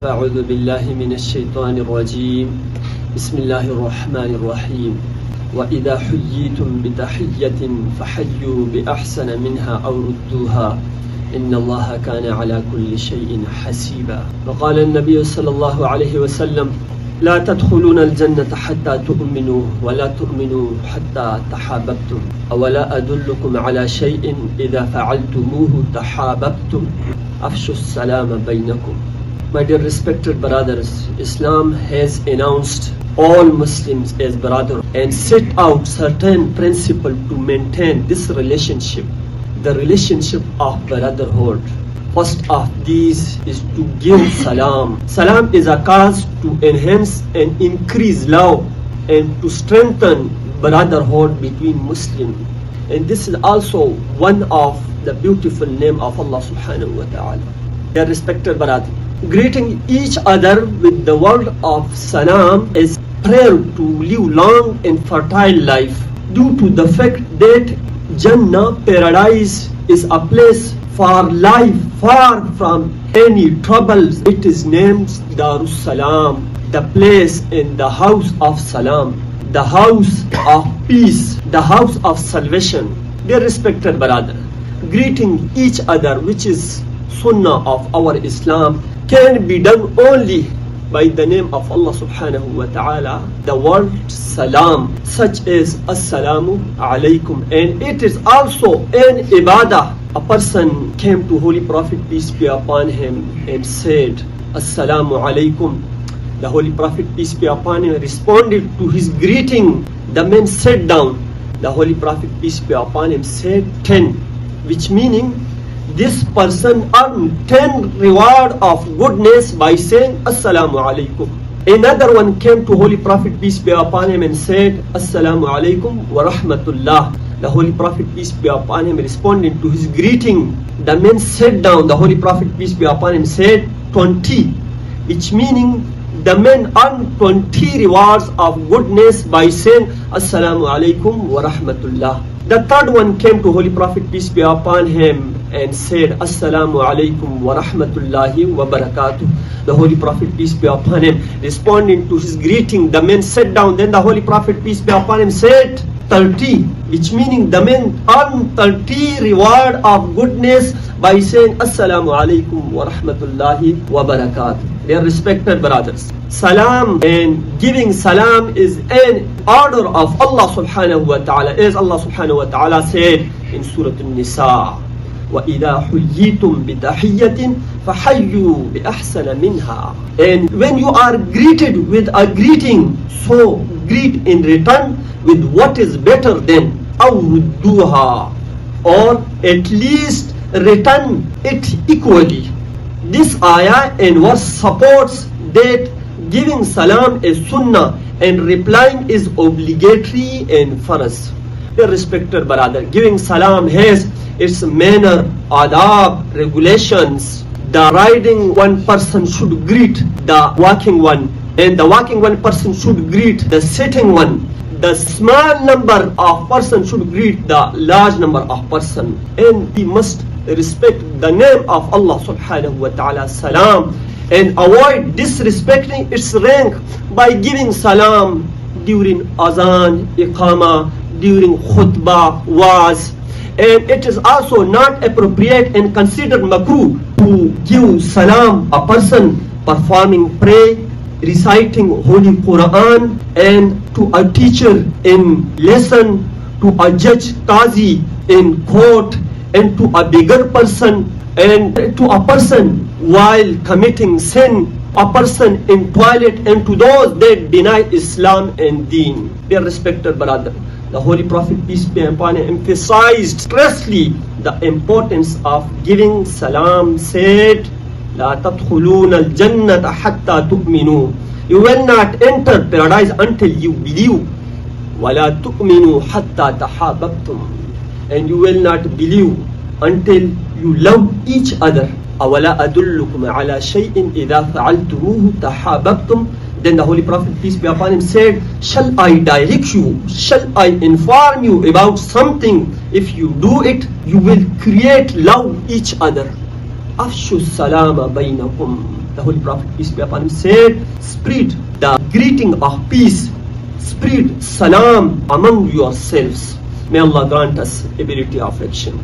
أعوذ بالله من الشيطان الرجيم بسم الله الرحمن الرحيم وإذا حييتم بتحية فحيوا بأحسن منها أو ردوها إن الله كان على كل شيء حسيبا. وقال النبي صلى الله عليه وسلم لا تدخلون الجنة حتى تؤمنوا ولا تؤمنوا حتى تحاببتم أولا أدلكم على شيء إذا فعلتموه تحاببتم أفشوا السلام بينكم. My dear respected brothers, Islam has announced all Muslims as brothers and set out certain principles to maintain this relationship, the relationship of brotherhood. First of these is to give salam. Salam is a cause to enhance and increase love and to strengthen brotherhood between Muslims. And this is also one of the beautiful name of Allah subhanahu wa ta'ala. Dear respected brothers, greeting each other with the word of salam is prayer to live long and fertile life, due to the fact that Jannah, paradise, is a place for life far from any troubles. It is named Darus Salam, the place in the house of salam, the house of peace, the house of salvation. Dear respected brother, greeting each other, which is sunnah of our Islam, can be done only by the name of Allah subhanahu wa ta'ala, the word salam, such as assalamu alaikum, and it is also an ibadah. A person came to Holy Prophet, peace be upon him, and said assalamu alaikum. The Holy Prophet, peace be upon him, responded to his greeting. The man sat down. The Holy Prophet, peace be upon him, said 10, which meaning this person earned 10 reward of goodness by saying assalamu alaikum. Another one came to Holy Prophet, peace be upon him, and said assalamu alaikum wa rahmatullah. The Holy Prophet, peace be upon him, responded to his greeting. The man sat down. The Holy Prophet, peace be upon him, said 20, which meaning the man earned 20 rewards of goodness by saying assalamu alaikum wa rahmatullah. The third one came to Holy Prophet, peace be upon him, and said assalamu alaikum wa rahmatullahi wa barakatuh. The Holy Prophet, peace be upon him, responding to his greeting, the man sat down. Then the Holy Prophet, peace be upon him, said 30, which meaning the man earned 30 reward of goodness by saying assalamu alaikum wa rahmatullahi wa barakatuh. Dear respected brothers, salam and giving salam is an order of Allah subhanahu wa ta'ala, as Allah subhanahu wa ta'ala said in Surah An-Nisa, وَإِذَا حُيِّيتُمْ بِتَحِيَّةٍ فَحَيُّوا بِأَحْسَنَ مِنْهَا. And when you are greeted with a greeting, so greet in return with what is better than أَوْ رُدُّوهَا, or at least return it equally. This ayah and verse supports that giving salam is sunnah and replying is obligatory and farz. The respected brother, giving salam has its manner, adab, regulations. The riding one person should greet the walking one, and the walking one person should greet the sitting one. The small number of persons should greet the large number of persons, and we must respect the name of Allah subhanahu wa ta'ala, salam, and avoid disrespecting its rank by giving salam during azan, iqama, during khutbah, waz. And it is also not appropriate and considered makruh to give salam a person performing prayer, reciting Holy Quran, and to a teacher in lesson, to a judge qazi in court, and to a bigger person, and to a person while committing sin, a person in toilet, and to those that deny Islam and Deen. Dear respected brother, the Holy Prophet, peace be upon him, emphasized stressly the importance of giving salam, said لا تدخلون الجنة حتى تؤمنوا. You will not enter paradise until you believe. ولا تؤمنوا حتى تحاببتم. And you will not believe until you love each other. أولا أدلكم على شيء إذا فعلتموه تحاببتم. Then the Holy Prophet, peace be upon him, said, shall I direct you, shall I inform you about something? If you do it, you will create love each other. أفشوا السلام بينكم. the Holy Prophet, peace be upon him, said, spread the greeting of peace, spread salam among yourselves. May Allah grant us ability of action.